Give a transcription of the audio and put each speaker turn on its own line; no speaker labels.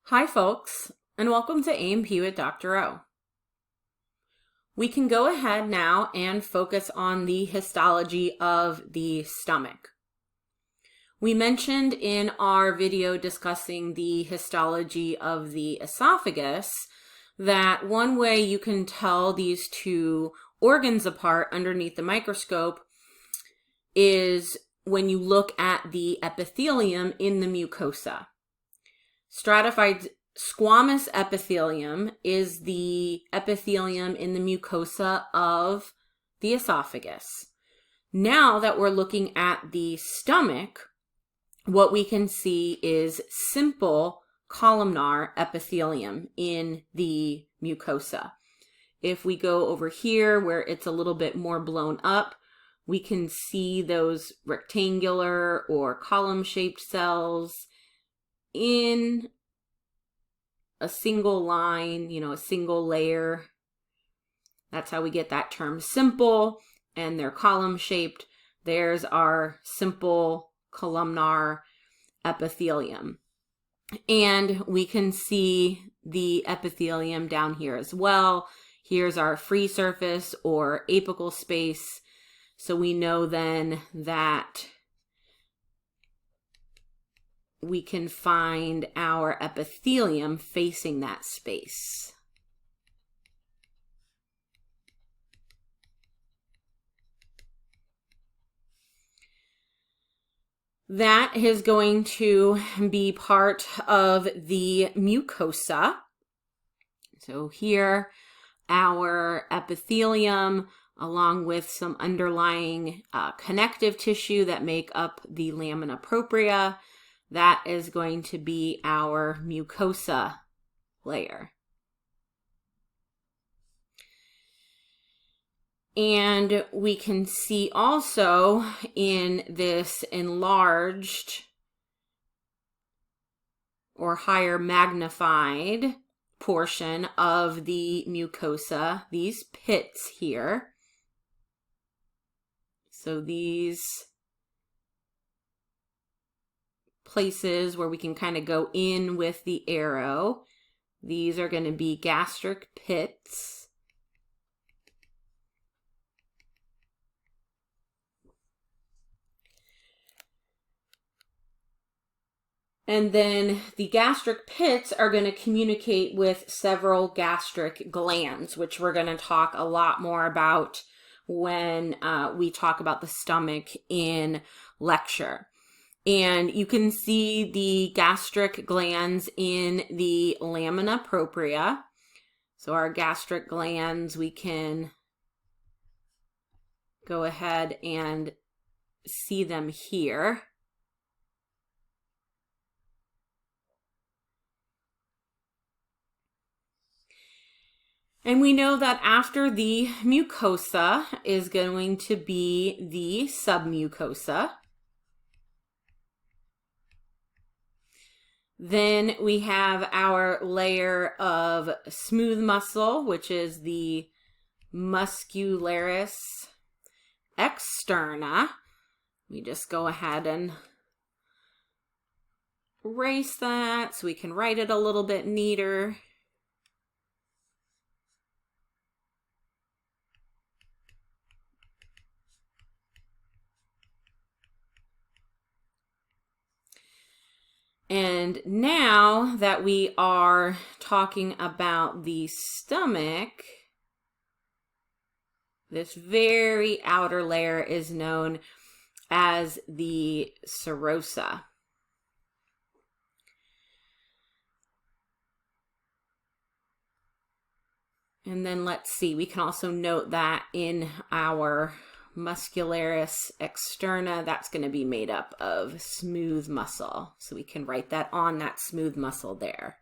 Hi folks, and welcome to A&P with Dr. O. We can go ahead now and focus on the histology of the stomach. We mentioned in our video discussing the histology of the esophagus that one way you can tell these two organs apart underneath the microscope is when you look at the epithelium in the mucosa. Stratified squamous epithelium is the epithelium in the mucosa of the esophagus. Now that we're looking at the stomach, what we can see is simple columnar epithelium in the mucosa. If we go over here where it's a little bit more blown up, we can see those rectangular or column-shaped cells in a single line, a single layer. That's how we get that term simple, and they're column shaped. There's our simple columnar epithelium. And we can see the epithelium down here as well. Here's our free surface or apical space. So we know then that we can find our epithelium facing that space. That is going to be part of the mucosa. So here, our epithelium, along with some underlying connective tissue that make up the lamina propria, that is going to be our mucosa layer. And we can see also in this enlarged or higher magnified portion of the mucosa, these pits here. So these places where we can kind of go in with the arrow. These are going to be gastric pits. And then the gastric pits are going to communicate with several gastric glands, which we're going to talk a lot more about when we talk about the stomach in lecture. And you can see the gastric glands in the lamina propria. So our gastric glands, we can go ahead and see them here. And we know that after the mucosa is going to be the submucosa. Then we have our layer of smooth muscle, which is the muscularis externa. We just go ahead and erase that so we can write it a little bit neater. And now that we are talking about the stomach, this very outer layer is known as the serosa. And then let's see, we can also note that in our muscularis externa, that's going to be made up of smooth muscle. So we can write that on that smooth muscle there.